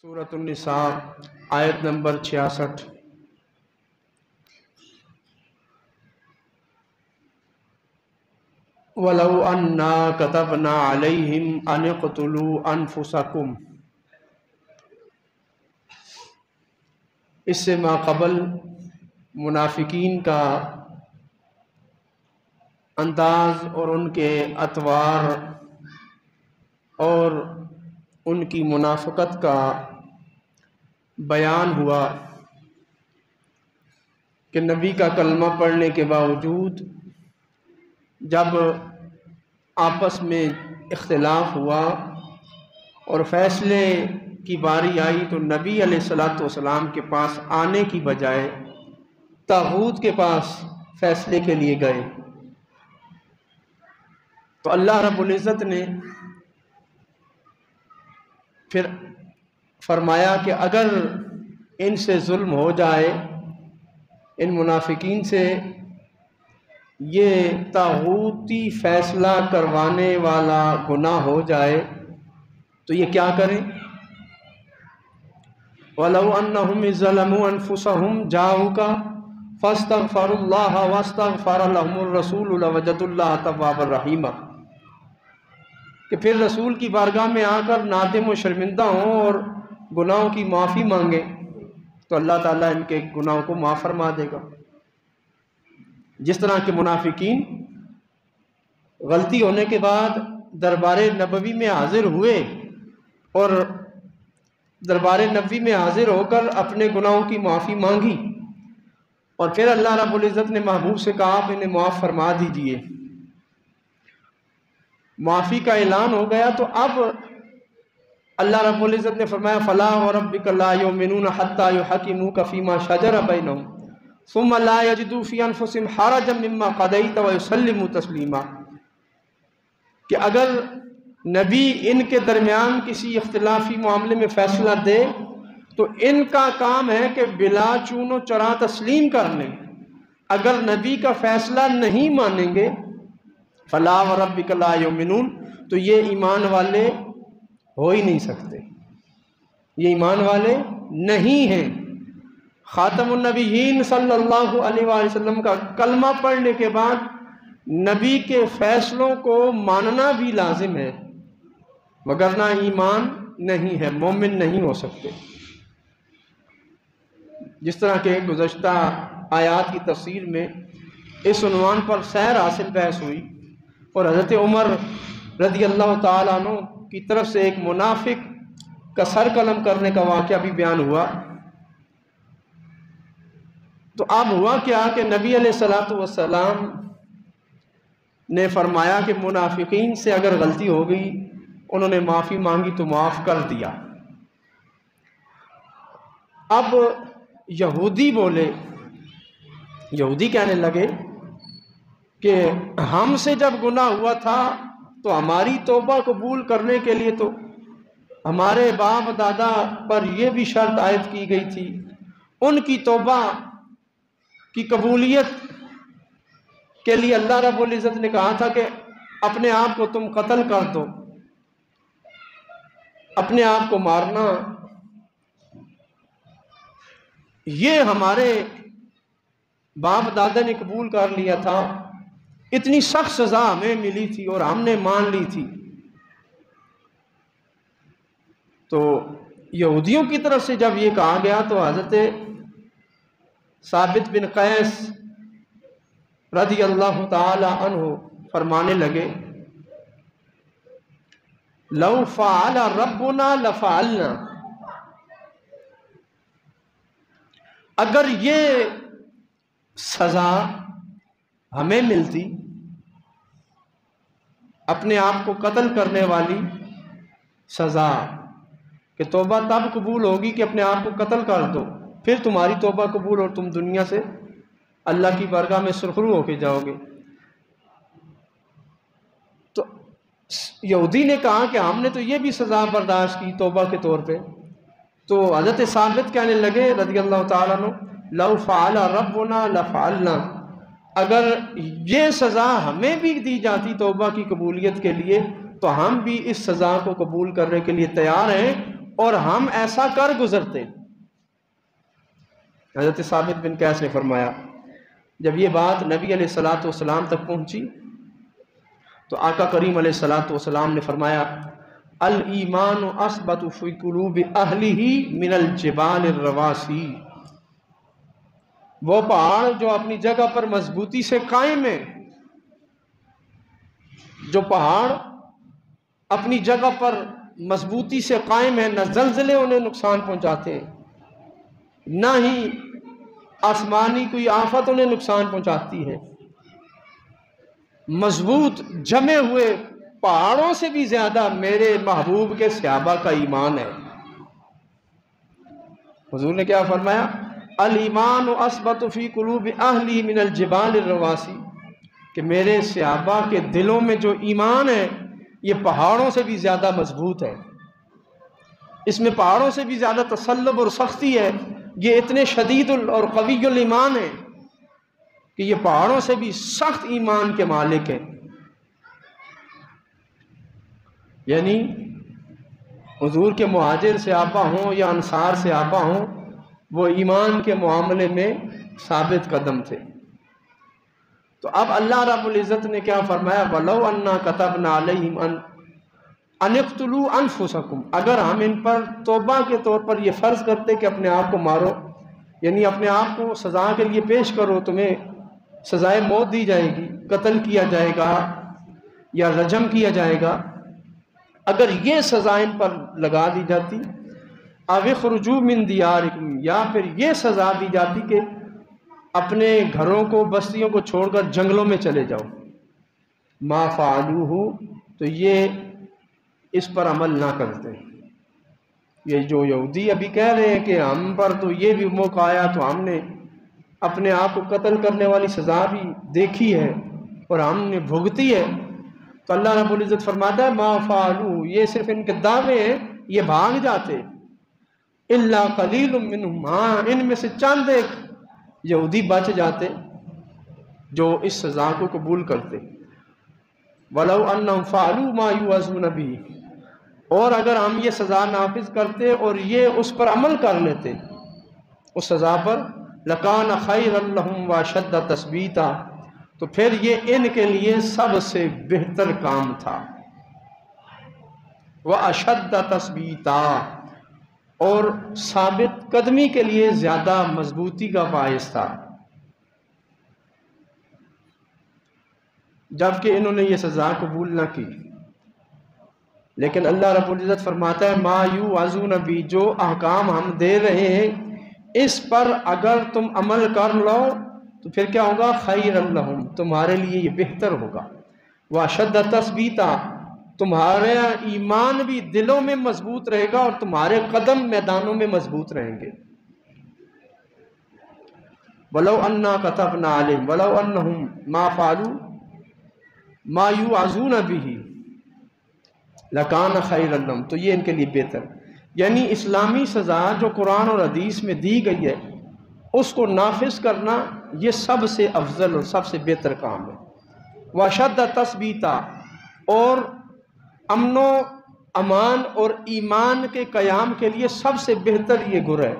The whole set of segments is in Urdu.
سورۃ النساء آیت نمبر 66۔ وَلَوْ أَنَّا كَتَبْنَا عَلَيْهِمْ أَنِ اقْتُلُوا أَنفُسَكُمْ، اس سے ماقبل منافقین کا انداز اور ان کے اطوار اور ان کی منافقت کا بیان ہوا کہ نبی کا کلمہ پڑھنے کے باوجود جب آپس میں اختلاف ہوا اور فیصلے کی باری آئی تو نبی علیہ الصلوۃ والسلام کے پاس آنے کی بجائے طاغوت کے پاس فیصلے کے لیے گئے، تو اللہ رب العزت نے پھر فرمایا کہ اگر ان سے ظلم ہو جائے، ان منافقین سے یہ طاغوتی فیصلہ کروانے والا گناہ ہو جائے تو یہ کیا کریں؟ وَلَوْ أَنَّهُمْ إِذْ ظَلَمُوا أَنفُسَهُمْ جَاءُوكَ فَاسْتَغْفَرُوا اللَّهَ وَاسْتَغْفَرَ لَهُمُ الرَّسُولُ لَوَجَدُوا اللَّهَ تَوَّابًا رَحِيمًا، کہ پھر رسول کی بارگاہ میں آ کر نادم و شرمندہ ہوں اور گناہوں کی معافی مانگیں تو اللہ تعالیٰ ان کے گناہوں کو معاف فرما دے گا۔ جس طرح کے منافقین غلطی ہونے کے بعد دربار نبوی میں حاضر ہوئے اور دربار نبوی میں حاضر ہو کر اپنے گناہوں کی معافی مانگی، اور پھر اللہ رب العزت نے محبوب سے کہا آپ انہیں معاف فرما دیجئے، معافی کا اعلان ہو گیا، تو اب اللہ رب العزت نے فرمایا فَلَا وَرَبِّكَ لَا يُؤْمِنُونَ حَتَّى يُحَكِّمُوكَ فِي مَا شَجَرَ بَيْنَهُمْ ثُمَّ لَا يَجِدُوا فِي أَنفُسِهِمْ حَرَجًا مِّمَّا قَضَيْتَ وَيُسَلِّمُوا تَسْلِيمًا، کہ اگر نبی ان کے درمیان کسی اختلافی معاملے میں فیصلہ دے تو ان کا کام ہے کہ بلا چون و چرا تسلیم کر لیں، اگر نبی کا فیصلہ نہیں مانیں گے فَلَا وَرَبِّكَ لَا يُؤْمِنُونَ تو یہ ایمان والے ہو ہی نہیں سکتے، یہ ایمان والے نہیں ہیں۔ خاتم النبیین صلی اللہ علیہ وآلہ وسلم کا کلمہ پڑھنے کے بعد نبی کے فیصلوں کو ماننا بھی لازم ہے، وگرنہ ایمان نہیں ہے، مومن نہیں ہو سکتے۔ جس طرح کہ گزشتہ آیات کی تفسیر میں اس عنوان پر سیر حاصل بحث ہوئی اور حضرت عمر رضی اللہ تعالیٰ عنہ کی طرف سے ایک منافق کا سر قلم کرنے کا واقعہ بھی بیان ہوا، تو اب ہوا کیا کہ نبی علیہ الصلوۃ والسلام نے فرمایا کہ منافقین سے اگر غلطی ہو گئی، انہوں نے معافی مانگی تو معاف کر دیا۔ اب یہودی بولے، یہودی کہنے لگے کہ ہم سے جب گناہ ہوا تھا تو ہماری توبہ قبول کرنے کے لیے تو ہمارے باپ دادا پر یہ بھی شرط عائد کی گئی تھی، ان کی توبہ کی قبولیت کے لیے اللہ رب العزت نے کہا تھا کہ اپنے آپ کو تم قتل کر دو، اپنے آپ کو مارنا، یہ ہمارے باپ دادا نے قبول کر لیا تھا، اتنی سخت سزا ہمیں ملی تھی اور ہم نے مان لی تھی۔ تو یہودیوں کی طرف سے جب یہ کہا گیا تو حضرت ثابت بن قیس رضی اللہ تعالی عنہ فرمانے لگے لو فعل ربنا لفعلنا، اگر یہ سزا ہمیں ملتی، اپنے آپ کو قتل کرنے والی سزا، کہ توبہ تب قبول ہوگی کہ اپنے آپ کو قتل کر دو، پھر تمہاری توبہ قبول اور تم دنیا سے اللہ کی بارگاہ میں سرخرو ہو کے جاؤ گے۔ تو یہودی نے کہا کہ ہم نے تو یہ بھی سزا برداشت کی توبہ کے طور پہ، تو حضرت ثابت کہنے لگے رضی اللہ تعالیٰ عنہ لو فعل ربنا لفعلنا، اگر یہ سزا ہمیں بھی دی جاتی توبہ کی قبولیت کے لیے تو ہم بھی اس سزا کو قبول کرنے کے لیے تیار ہیں اور ہم ایسا کر گزرتے۔ حضرت ثابت بن قیس نے فرمایا جب یہ بات نبی علیہ الصلوۃ والسلام تک پہنچی تو آقا کریم علیہ الصلوۃ والسلام نے فرمایا الایمان اثبت فی قلوب اہلہ من الجبال الرواسی، وہ پہاڑ جو اپنی جگہ پر مضبوطی سے قائم ہے، جو پہاڑ اپنی جگہ پر مضبوطی سے قائم ہے، نہ زلزلے انہیں نقصان پہنچاتے ہیں نہ ہی آسمانی کوئی آفت انہیں نقصان پہنچاتی ہے، مضبوط جمے ہوئے پہاڑوں سے بھی زیادہ میرے محبوب کے صحابہ کا ایمان ہے۔ حضور نے کیا فرمایا الایمان اثبت فی قلوب اہلی من الجبال الرواسی، کہ میرے صحابہ کے دلوں میں جو ایمان ہے یہ پہاڑوں سے بھی زیادہ مضبوط ہے، اس میں پہاڑوں سے بھی زیادہ تسلب اور سختی ہے، یہ اتنے شدید اور قوی الایمان ہے کہ یہ پہاڑوں سے بھی سخت ایمان کے مالک ہیں۔ یعنی حضور کے مہاجر صحابہ ہوں یا انصار صحابہ ہوں، وہ ایمان کے معاملے میں ثابت قدم تھے۔ تو اب اللہ رب العزت نے کیا فرمایا وَلَوْ أَنَّا كَتَبْنَا عَلَيْهِمْ أَنِ اقْتُلُوا أَنفُسَكُمْ، اگر ہم ان پر توبہ کے طور پر یہ فرض کرتے کہ اپنے آپ کو مارو، یعنی اپنے آپ کو سزا کے لیے پیش کرو، تمہیں سزائے موت دی جائے گی، قتل کیا جائے گا یا رجم کیا جائے گا، اگر یہ سزا ان پر لگا دی جاتی اَوْ اخْرُجُوا مِن دِيَارِكُمْ، یا پھر یہ سزا دی جاتی کہ اپنے گھروں کو بستیوں کو چھوڑ کر جنگلوں میں چلے جاؤ، ما فعلوه، تو یہ اس پر عمل نہ کرتے۔ یہ جو یہودی ابھی کہہ رہے ہیں کہ ہم پر تو یہ بھی موقع آیا تو ہم نے اپنے آپ کو قتل کرنے والی سزا بھی دیکھی ہے اور ہم نے بھگتی ہے، تو اللہ رب العزت فرماتا ہے ما فعلوه، یہ صرف ان کے دعوے ہیں، یہ بھاگ جاتے، الا قلیل منہم، ہاں ان میں سے چند ایک یہودی بچ جاتے جو اس سزا کو قبول کرتے۔ وَلَوْ أَنَّهُمْ فَعَلُوا مَا يُوعَظُونَ بِهِ، اور اگر ہم یہ سزا نافذ کرتے اور یہ اس پر عمل کر لیتے اس سزا پر، لَكَانَ خَيْرًا لَهُمْ وَأَشَدَّ تَثْبِيتًا، تو پھر یہ ان کے لیے سب سے بہتر کام تھا، وَأَشَدَّ تَثْبِيتًا، اور ثابت قدمی کے لیے زیادہ مضبوطی کا باعث تھا، جبکہ انہوں نے یہ سزا قبول نہ کی۔ لیکن اللہ رب العزت فرماتا ہے ما یوعظون بہ، جو احکام ہم دے رہے ہیں اس پر اگر تم عمل کر لو تو پھر کیا ہوگا خیر لہم، تمہارے لیے یہ بہتر ہوگا، واشد تثبیتا، تمہارا ایمان بھی دلوں میں مضبوط رہے گا اور تمہارے قدم میدانوں میں مضبوط رہیں گے۔ وَلَوْ أَنَّا كَتَبْنَا عَلَيْهِمْ وَلَوْ أَنَّهُمْ مَا فَعَلُوا مَا يُوعَظُونَ بِهِ لَكَانَ خَيْرًا لَهُمْ، تو یہ ان کے لیے بہتر، یعنی اسلامی سزا جو قرآن اور حدیث میں دی گئی ہے اس کو نافذ کرنا یہ سب سے افضل اور سب سے بہتر کام ہے۔ وَأَشَدَّ تَثْبِيتًا، اور امن و امان اور ایمان کے قیام کے لیے سب سے بہتر یہ گر ہے۔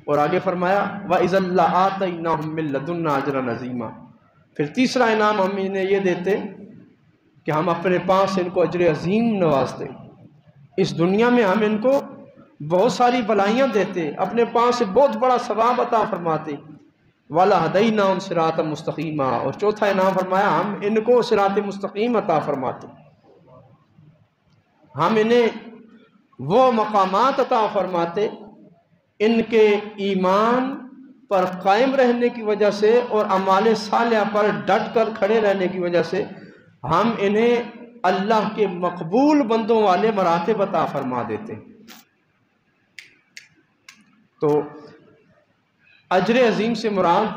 اور آگے فرمایا وَإِذًا لَآتَيْنَاهُم مِّن لَّدُنَّا أَجْرًا عَظِيمًا، پھر تیسرا انعام ہم انہیں یہ دیتے کہ ہم اپنے پاس ان کو اجر عظیم نوازتے، اس دنیا میں ہم ان کو بہت ساری بھلائیاں دیتے، اپنے پاس سے بہت بڑا ثواب عطا فرماتے، وَلَهَدَيْنَاهُمْ صِرَاطًا مُسْتَقِيمًا، اور چوتھا انعام فرمایا ہم ان کو صراط مستقیم عطا فرماتے، ہم انہیں وہ مقامات عطا فرماتے ان کے ایمان پر قائم رہنے کی وجہ سے اور اعمال صالحہ پر ڈٹ کر کھڑے رہنے کی وجہ سے ہم انہیں اللہ کے مقبول بندوں والے مراتب عطا فرما دیتے۔ تو اجر عظیم سے مراد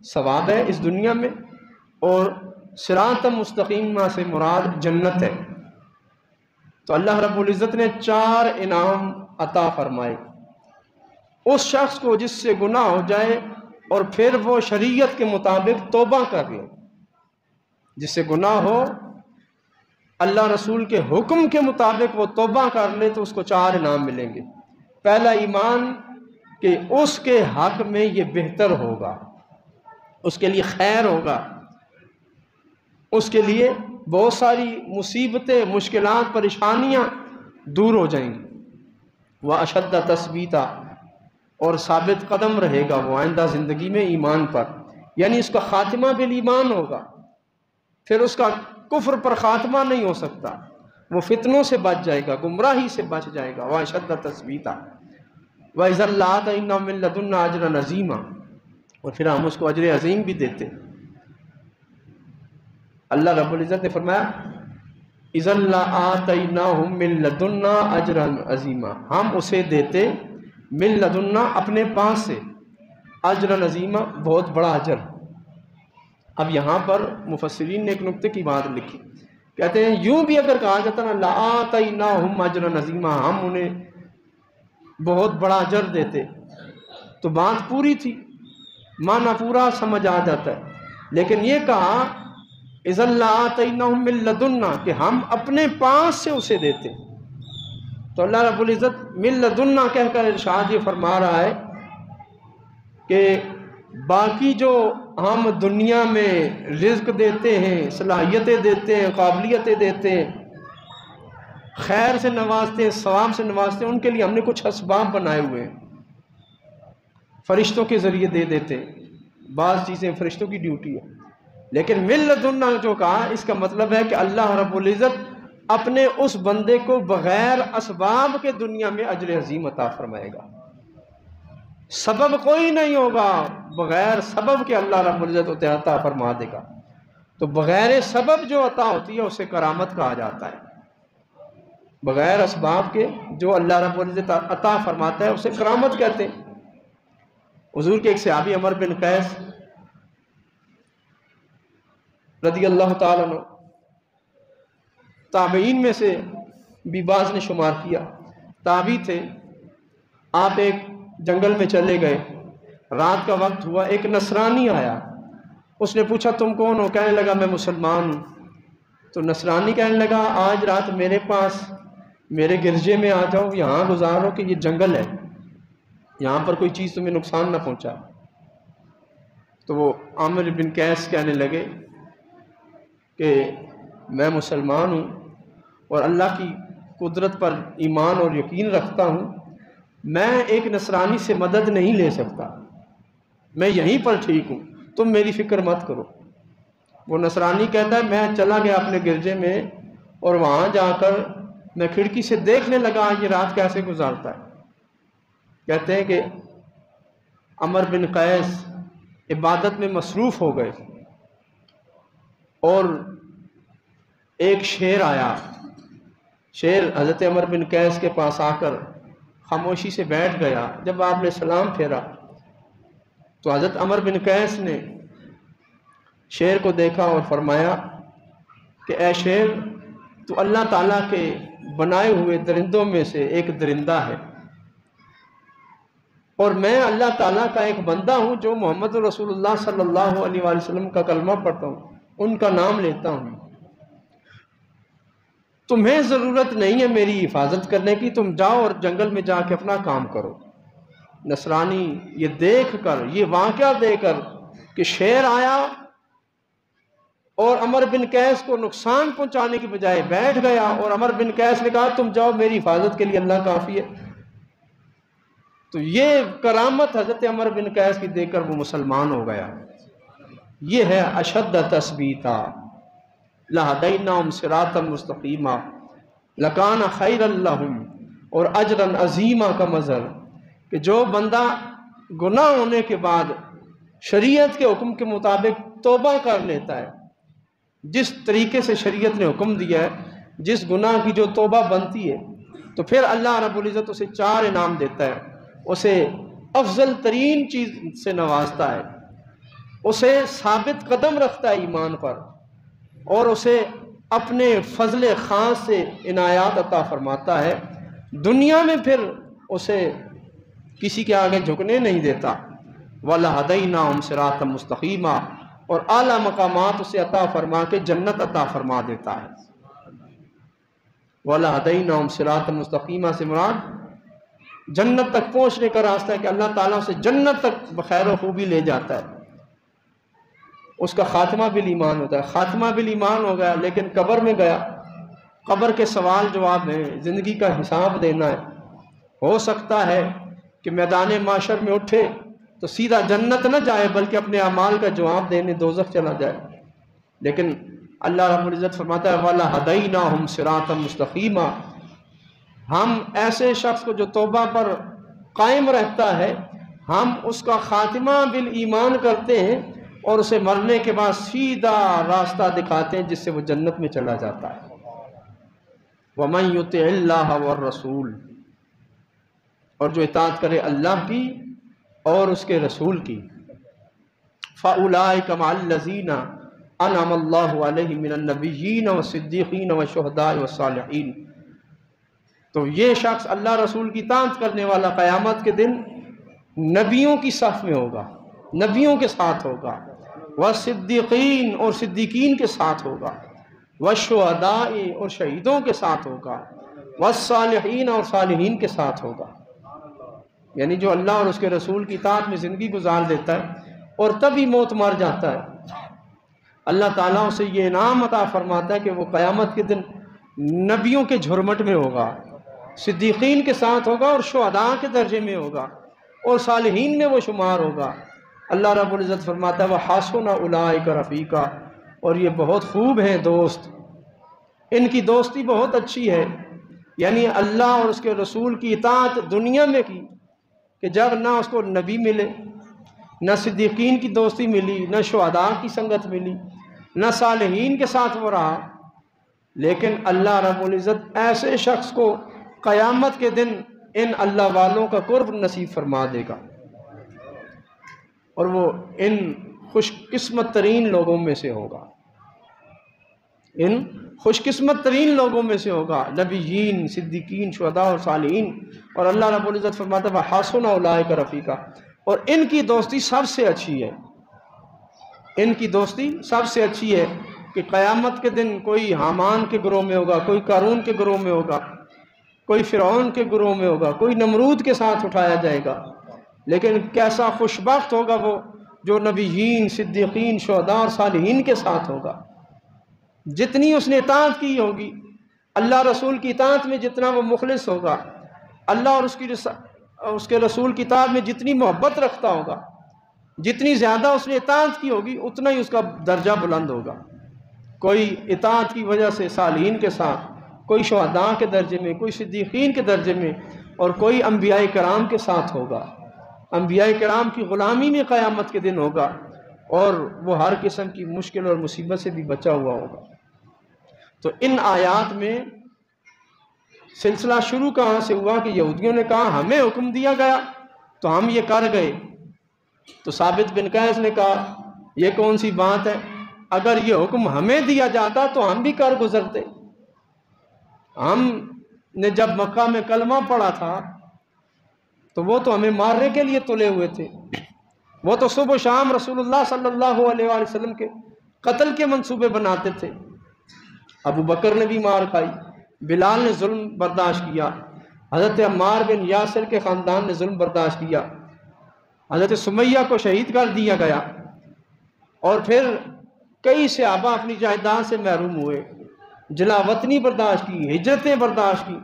ثواب ہے اس دنیا میں، اور صراط مستقیم سے مراد جنت ہے۔ تو اللہ رب العزت نے 4 انعام عطا فرمائے اس شخص کو جس سے گناہ ہو جائے اور پھر وہ شریعت کے مطابق توبہ کر لے، جس سے گناہ ہو اللہ رسول کے حکم کے مطابق وہ توبہ کر لے تو اس کو 4 انعام ملیں گے۔ پہلا ایمان کہ اس کے حق میں یہ بہتر ہوگا، اس کے لیے خیر ہوگا، اس کے لیے بہت ساری مصیبتیں، مشکلات، پریشانیاں دور ہو جائیں گی۔ وَأَشَدَّ تَثْبِيتًا، اور ثابت قدم رہے گا وہ آئندہ زندگی میں ایمان پر، یعنی اس کا خاتمہ بالایمان ہوگا، پھر اس کا کفر پر خاتمہ نہیں ہو سکتا، وہ فتنوں سے بچ جائے گا، گمراہی سے بچ جائے گا۔ وَأَشَدَّ تَثْبِيتًا وَإِذًا لَّآتَيْنَاهُم مِّن لَّدُنَّا أَجْرًا عَظِيمًا، اور پھر ہم اس کو اجر عظیم بھی دیتے۔ اللہ رب العزت نے فرمایا اِذًا لَّآتَيْنَاهُم مِّن لَّدُنَّا أَجْرًا عَظِيمًا، ہم اسے دیتے من لدنا اپنے پاس سے، اجر عظیمہ بہت بڑا اجر۔ اب یہاں پر مفسرین نے ایک نکتے کی بات لکھی، کہتے ہیں یوں بھی اگر کہا جاتا نا لآتیناہم اجرا عظیما، ہم انہیں بہت بڑا اجر دیتے، تو بات پوری تھی، معنی پورا سمجھ آ جاتا ہے۔ لیکن یہ کہا اذا لآتیناہم من لدنا، کہ ہم اپنے پاس سے اسے دیتے، تو اللہ رب العزت من لدنا کہہ کر ارشاد یہ فرما رہا ہے کہ باقی جو ہم دنیا میں رزق دیتے ہیں، صلاحیتیں دیتے ہیں، قابلیتیں دیتے ہیں، خیر سے نوازتے ہیں، ثواب سے نوازتے ہیں، ان کے لیے ہم نے کچھ اسباب بنائے ہوئے ہیں، فرشتوں کے ذریعے دے دیتے ہیں، بعض چیزیں فرشتوں کی ڈیوٹی ہے۔ لیکن من لدنا جو کہا، اس کا مطلب ہے کہ اللہ رب العزت اپنے اس بندے کو بغیر اسباب کے دنیا میں اجر عظیم عطا فرمائے گا۔ سبب کوئی نہیں ہوگا، بغیر سبب کے اللہ رب العزت عطا فرما دے گا۔ تو بغیر سبب جو عطا ہوتی ہے اسے کرامت کہا جاتا ہے، بغیر اسباب کے جو اللہ رب العزت عطا فرماتا ہے اسے کرامت کہتے ہیں۔ حضور کے ایک صحابی عمر بن قیس رضی اللہ تعالیٰ عنہ، تابعین میں سے بھی بعض نے شمار کیا، تابعی تھے، آپ ایک جنگل میں چلے گئے، رات کا وقت ہوا، ایک نصرانی آیا، اس نے پوچھا تم کون ہو؟ کہنے لگا میں مسلمان ہوں۔ تو نصرانی کہنے لگا آج رات میرے پاس میرے گرجے میں آ جاؤ، یہاں گزارو کہ یہ جنگل ہے، یہاں پر کوئی چیز تمہیں نقصان نہ پہنچا۔ تو وہ عامر بن قیس کہنے لگے کہ میں مسلمان ہوں اور اللہ کی قدرت پر ایمان اور یقین رکھتا ہوں، میں ایک نصرانی سے مدد نہیں لے سکتا، میں یہیں پر ٹھیک ہوں، تم میری فکر مت کرو۔ وہ نصرانی کہتا ہے میں چلا گیا اپنے گرجے میں اور وہاں جا کر میں کھڑکی سے دیکھنے لگا یہ رات کیسے گزارتا ہے۔ کہتے ہیں کہ عمر بن قیس عبادت میں مصروف ہو گئے اور ایک شیر آیا، شیر حضرت عمر بن قیس کے پاس آ کر خاموشی سے بیٹھ گیا۔ جب آپ نے سلام پھیرا تو حضرت عمر بن قیس نے شیر کو دیکھا اور فرمایا کہ اے شیر، تو اللہ تعالیٰ کے بنائے ہوئے درندوں میں سے ایک درندہ ہے، اور میں اللہ تعالیٰ کا ایک بندہ ہوں جو محمد رسول اللہ صلی اللہ علیہ وآلہ وسلم کا کلمہ پڑھتا ہوں، ان کا نام لیتا ہوں، تمہیں ضرورت نہیں ہے میری حفاظت کرنے کی، تم جاؤ اور جنگل میں جا کے اپنا کام کرو۔ نصرانی یہ دیکھ کر، یہ واقعہ دیکھ کر کہ شیر آیا اور عمر بن قیس کو نقصان پہنچانے کی بجائے بیٹھ گیا، اور عمر بن قیس نے کہا تم جاؤ میری حفاظت کے لیے اللہ کافی ہے، تو یہ کرامت حضرت عمر بن قیس کی دیکھ کر وہ مسلمان ہو گیا۔ یہ ہے اشد تثبیتا لہدیناہم صراطا مستقیما لکان خیرا لہم، اور اجرا عظیما کا مظہر کہ جو بندہ گناہ ہونے کے بعد شریعت کے حکم کے مطابق توبہ کر لیتا ہے، جس طریقے سے شریعت نے حکم دیا ہے، جس گناہ کی جو توبہ بنتی ہے، تو پھر اللہ رب العزت اسے 4 انعام دیتا ہے، اسے افضل ترین چیز سے نوازتا ہے، اسے ثابت قدم رکھتا ہے ایمان پر، اور اسے اپنے فضل خاص سے عنایات عطا فرماتا ہے، دنیا میں پھر اسے کسی کے آگے جھکنے نہیں دیتا۔ وَلَهَدَيْنَاهُمْ صِرَاطًا مُسْتَقِيمًا، اور اعلیٰ مقامات اسے عطا فرما کے جنت عطا فرما دیتا ہے۔ وَلَهَدَيْنَاهُمْ صِرَاطًا مُسْتَقِيمًا سے مراد جنت تک پہنچنے کا راستہ ہے کہ اللہ تعالیٰ اسے جنت تک بخیر و خوبی لے جاتا ہے۔ اس کا خاتمہ بالایمان ہوتا ہے، خاتمہ بالایمان ہو گیا لیکن قبر میں گیا، قبر کے سوال جواب ہیں، زندگی کا حساب دینا ہے۔ ہو سکتا ہے کہ میدان معاشر میں اٹھے تو سیدھا جنت نہ جائے بلکہ اپنے اعمال کا جواب دینے دوزخ چلا جائے، لیکن اللہ رب العزت فرماتا ہے وَلَهَدَيْنَاهُمْ صِرَاطًا مُسْتَقِيمًا، ہم ایسے شخص کو جو توبہ پر قائم رہتا ہے ہم اس کا خاتمہ بالایمان کرتے ہیں اور اسے مرنے کے بعد سیدھا راستہ دکھاتے ہیں جس سے وہ جنت میں چلا جاتا ہے۔ وَمَن يُطِعِ اللَّهَ وَالرَّسُولَ، اور جو اطاعت کرے اللہ کی اور اس کے رسول کی، فَأُولَٰئِكَ مَعَ الَّذِينَ أَنْعَمَ اللَّهُ عَلَيْهِم مِّنَ النَّبِيِّينَ وَالصِّدِّيقِينَ وَالشُّهَدَاءِ وَالصَّالِحِينَ، تو یہ شخص اللہ رسول کی اطاعت کرنے والا قیامت کے دن نبیوں کی صف میں ہوگا، نبیوں کے ساتھ ہوگا، والصدیقین اور صدیقین کے ساتھ ہوگا، والشہداء اور شہیدوں کے ساتھ ہوگا، والصالحین اور صالحین کے ساتھ ہوگا۔ یعنی جو اللہ اور اس کے رسول کی اطاعت میں زندگی گزار دیتا ہے اور تبھی موت مار جاتا ہے، اللہ تعالیٰ اسے یہ انعام عطا فرماتا ہے کہ وہ قیامت کے دن نبیوں کے جھرمٹ میں ہوگا، صدیقین کے ساتھ ہوگا اور شہداء کے درجے میں ہوگا اور صالحین میں وہ شمار ہوگا۔ اللہ رب العزت فرماتا ہے وَحَسُنَ أُولَٰئِكَ رَفِيقًا، اور یہ بہت خوب ہیں دوست، ان کی دوستی بہت اچھی ہے۔ یعنی اللہ اور اس کے رسول کی اطاعت دنیا میں کی کہ جب نہ اس کو نبی ملے، نہ صدیقین کی دوستی ملی، نہ شہداء کی سنگت ملی، نہ صالحین کے ساتھ وہ رہا، لیکن اللہ رب العزت ایسے شخص کو قیامت کے دن ان اللہ والوں کا قرب نصیب فرما دے گا اور وہ ان خوش قسمت ترین لوگوں میں سے ہوگا، ان خوش قسمت ترین لوگوں میں سے ہوگا، نبیین، صدیقین، شہداء اور صالحین۔ اور اللہ رب العزت فرماتا ہے وَحَسُنَ أُولَٰئِكَ رَفِيقًا، اور ان کی دوستی سب سے اچھی ہے، ان کی دوستی سب سے اچھی ہے کہ قیامت کے دن کوئی حامان کے گروہ میں ہوگا، کوئی قارون کے گروہ میں ہوگا، کوئی فرعون کے گروہ میں ہوگا، کوئی نمرود کے ساتھ اٹھایا جائے گا، لیکن کیسا خوشبخت ہوگا وہ جو نبیین، صدیقین، شہداء اور صالحین کے ساتھ ہوگا۔ جتنی اس نے اطاعت کی ہوگی، اللہ رسول کی اطاعت میں جتنا وہ مخلص ہوگا، اللہ اور اس کے رسول کی اطاعت میں جتنی محبت رکھتا ہوگا، جتنی زیادہ اس نے اطاعت کی ہوگی اتنا ہی اس کا درجہ بلند ہوگا۔ کوئی اطاعت کی وجہ سے صالحین کے ساتھ، کوئی شہداء کے درجے میں، کوئی صدیقین کے درجے میں، اور کوئی انبیاء کرام کے ساتھ ہوگا، انبیاء کرام کی غلامی میں قیامت کے دن ہوگا، اور وہ ہر قسم کی مشکل اور مصیبت سے بھی بچا ہوا ہوگا۔ تو ان آیات میں سلسلہ شروع کہاں سے ہوا کہ یہودیوں نے کہا ہمیں حکم دیا گیا تو ہم یہ کر گئے، تو ثابت بن قیس نے کہا یہ کون سی بات ہے، اگر یہ حکم ہمیں دیا جاتا تو ہم بھی کر گزرتے۔ ہم نے جب مکہ میں کلمہ پڑھا تھا تو وہ تو ہمیں مارنے کے لیے تلے ہوئے تھے، وہ تو صبح و شام رسول اللہ صلی اللہ علیہ وآلہ وسلم کے قتل کے منصوبے بناتے تھے۔ ابو بکر نے بھی مار کھائی، بلال نے ظلم برداشت کیا، حضرت عمار بن یاسر کے خاندان نے ظلم برداشت کیا، حضرت سمیہ کو شہید کر دیا گیا، اور پھر کئی صحابہ اپنی جائیداد سے محروم ہوئے، جلا وطنی برداشت کی، ہجرتیں برداشت کی،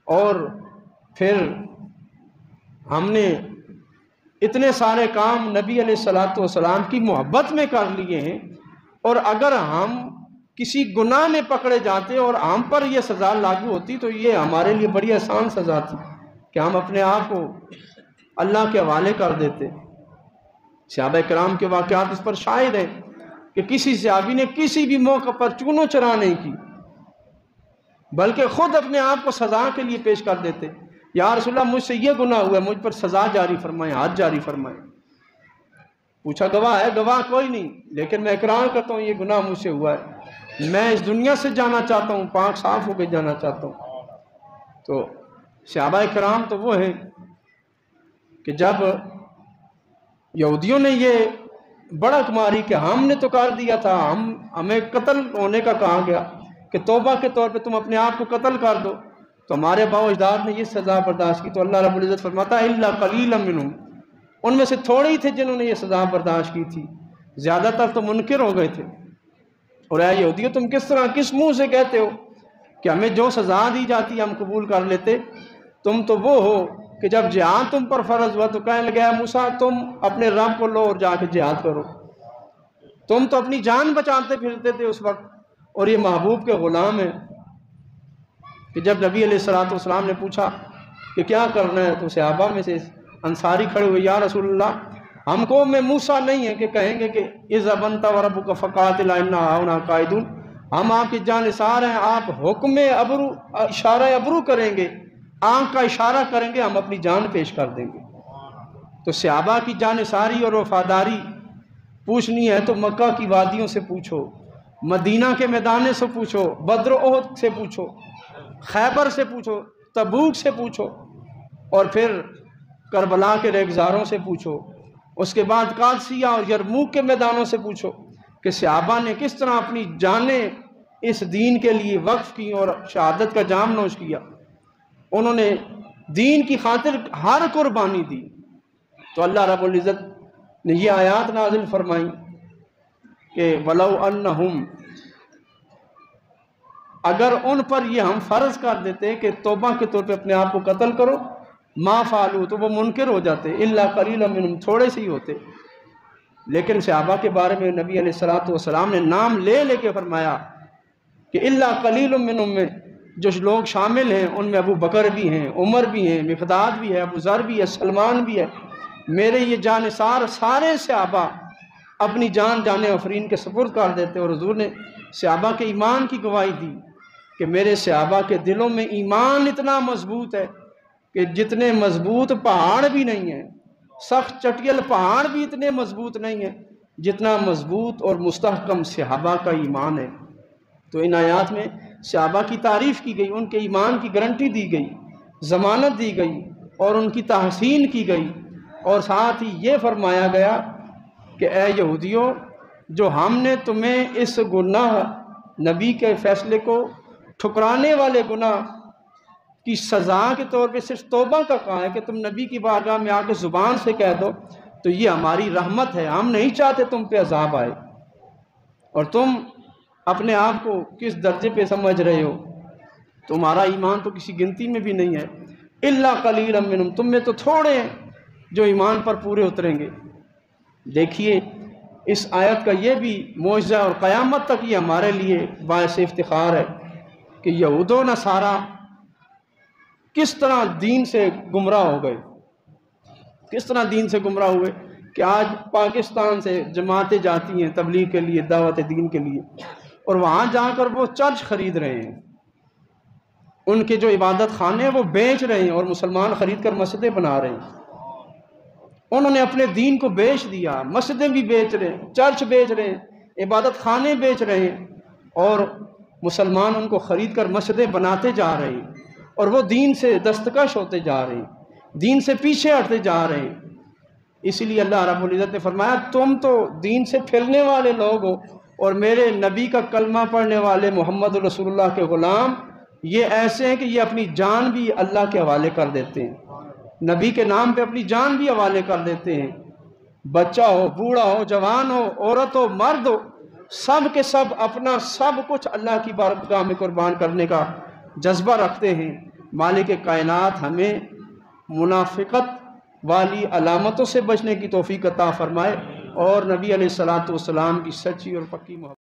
اور پھر ہم نے اتنے سارے کام نبی علیہ السلام کی محبت میں کر لیے ہیں، اور اگر ہم کسی گناہ میں پکڑے جاتے اور ہم پر یہ سزا لاگو ہوتی تو یہ ہمارے لیے بڑی آسان سزا تھی کہ ہم اپنے آپ کو اللہ کے حوالے کر دیتے۔ صحابہ کرام کے واقعات اس پر شاہد ہیں کہ کسی صحابی نے کسی بھی موقع پر چون و چرا نہیں کی، بلکہ خود اپنے آپ کو سزا کے لیے پیش کر دیتے، یا رسول اللہ مجھ سے یہ گناہ ہوا ہے، مجھ پر سزا جاری فرمائیں، حد جاری فرمائیں۔ پوچھا گواہ ہے؟ گواہ کوئی نہیں، لیکن میں اقرار کرتا ہوں یہ گناہ مجھ سے ہوا ہے، میں اس دنیا سے جانا چاہتا ہوں، پاک صاف ہو کے جانا چاہتا ہوں۔ تو صحابہ کرام تو وہ ہیں کہ جب یہودیوں نے یہ بڑک ماری کہ ہم نے تو کر دیا تھا، ہمیں قتل ہونے کا کہا گیا، کہ توبہ کے طور پہ تم اپنے آپ کو قتل کر دو، تو ہمارے باؤ اجداد نے یہ سزا برداشت کی۔ تو اللہ رب العزت فرماتا ہے الا قلیلا منہم، ان میں سے تھوڑے ہی تھے جنہوں نے یہ سزا برداشت کی تھی، زیادہ تر تو منکر ہو گئے تھے۔ اور اے یہودیو، تم کس طرح کس منہ سے کہتے ہو کہ ہمیں جو سزا دی جاتی ہے ہم قبول کر لیتے؟ تم تو وہ ہو کہ جب جہاد تم پر فرض ہوا تو کہنے لگا موسیٰ تم اپنے رب کو لو اور جا کے جہاد کرو۔ تم تو اپنی جان بچاتے پھرتے تھے اس وقت، اور یہ محبوب کے غلام ہیں۔ کہ جب نبی علیہ السلام نے پوچھا کہ کیا کرنا ہے، تو صحابہ میں سے انصاری کھڑے ہوئے، یا رسول اللہ ہم کو میں موسیٰ نہیں ہے کہ کہیں گے کہ اذهب انت وربك فقاتلا انا هنا قاعدون، ہم آپ کی جانثار ہیں، آپ حکم ابرو اشارہ ابرو کریں گے، آنکھ کا اشارہ کریں گے، ہم اپنی جان پیش کر دیں گے۔ تو صحابہ کی جانثاری اور وفاداری پوچھنی ہے تو مکہ کی وادیوں سے پوچھو، مدینہ کے میدانے سے پوچھو، بدر و احد سے پوچھو، خیبر سے پوچھو، تبوک سے پوچھو، اور پھر کربلا کے ریگزاروں سے پوچھو، اس کے بعد قادسیہ اور یرموک کے میدانوں سے پوچھو کہ صحابہ نے کس طرح اپنی جانیں اس دین کے لیے وقف کی اور شہادت کا جام نوش کیا۔ انہوں نے دین کی خاطر ہر قربانی دی۔ تو اللہ رب العزت نے یہ آیات نازل فرمائی کہ وَلَوْ أَنَّهُمْ، اگر ان پر یہ ہم فرض کر دیتے کہ توبہ کے طور پہ اپنے آپ کو قتل کرو، ما فعلوا، تو وہ منکر ہو جاتے، الا قلیلا منہم، تھوڑے سے ہی ہوتے۔ لیکن صحابہ کے بارے میں نبی علیہ السلام نے نام لے لے کے فرمایا کہ الا قلیل منہم میں جو لوگ شامل ہیں ان میں ابو بکر بھی ہیں، عمر بھی ہیں، مقداد بھی ہے، ابو ذر بھی ہے، سلمان بھی ہے، میرے یہ جانثار سارے صحابہ اپنی جان جانے آفرین کے سپرد کر دیتے۔ اور حضور نے صحابہ کے ایمان کی گواہی دی کہ میرے صحابہ کے دلوں میں ایمان اتنا مضبوط ہے کہ جتنے مضبوط پہاڑ بھی نہیں ہیں، سخت چٹیل پہاڑ بھی اتنے مضبوط نہیں ہیں جتنا مضبوط اور مستحکم صحابہ کا ایمان ہے۔ تو ان آیات میں صحابہ کی تعریف کی گئی، ان کے ایمان کی گارنٹی دی گئی، ضمانت دی گئی اور ان کی تحسین کی گئی، اور ساتھ ہی یہ فرمایا گیا کہ اے یہودیوں، جو ہم نے تمہیں اس گناہ نبی کے فیصلے کو ٹھکرانے والے گناہ کی سزا کے طور پہ صرف توبہ کا کہا ہے کہ تم نبی کی بارگاہ میں آ کے زبان سے کہہ دو، تو یہ ہماری رحمت ہے، ہم نہیں چاہتے تم پہ عذاب آئے۔ اور تم اپنے آپ کو کس درجے پہ سمجھ رہے ہو؟ تمہارا ایمان تو کسی گنتی میں بھی نہیں ہے۔ الا قلیلا منہم، تم میں تو تھوڑے ہیں جو ایمان پر پورے اتریں گے۔ دیکھیے اس آیت کا یہ بھی معجزہ اور قیامت تک یہ ہمارے لیے باعث افتخار ہے کہ یہود و نصارہ کس طرح دین سے گمراہ ہو گئے، کس طرح دین سے گمراہ ہوئے کہ آج پاکستان سے جماعتیں جاتی ہیں تبلیغ کے لیے، دعوت دین کے لیے، اور وہاں جا کر وہ چرچ خرید رہے ہیں، ان کے جو عبادت خانے ہیں وہ بیچ رہے ہیں، اور مسلمان خرید کر مسجدیں بنا رہے ہیں۔ انہوں نے اپنے دین کو بیچ دیا، مسجدیں بھی بیچ رہے ہیں، چرچ بیچ رہے ہیں، عبادت خانے بیچ رہے ہیں، اور مسلمان ان کو خرید کر مسجدیں بناتے جا رہے ہیں، اور وہ دین سے دستکش ہوتے جا رہے ہیں، دین سے پیچھے ہٹتے جا رہے ہیں۔ اسی لیے اللہ رب العزت نے فرمایا تم تو دین سے پھرنے والے لوگ ہو، اور میرے نبی کا کلمہ پڑھنے والے محمد رسول اللہ کے غلام یہ ایسے ہیں کہ یہ اپنی جان بھی اللہ کے حوالے کر دیتے ہیں، نبی کے نام پہ اپنی جان بھی حوالے کر دیتے ہیں۔ بچہ ہو، بوڑھا ہو، جوان ہو، عورت ہو، مرد ہو، سب کے سب اپنا سب کچھ اللہ کی بارگاہ میں قربان کرنے کا جذبہ رکھتے ہیں۔ مالک کائنات ہمیں منافقت والی علامتوں سے بچنے کی توفیق عطا فرمائے، اور نبی علیہ الصلوۃ والسلام کی سچی اور پکی محبت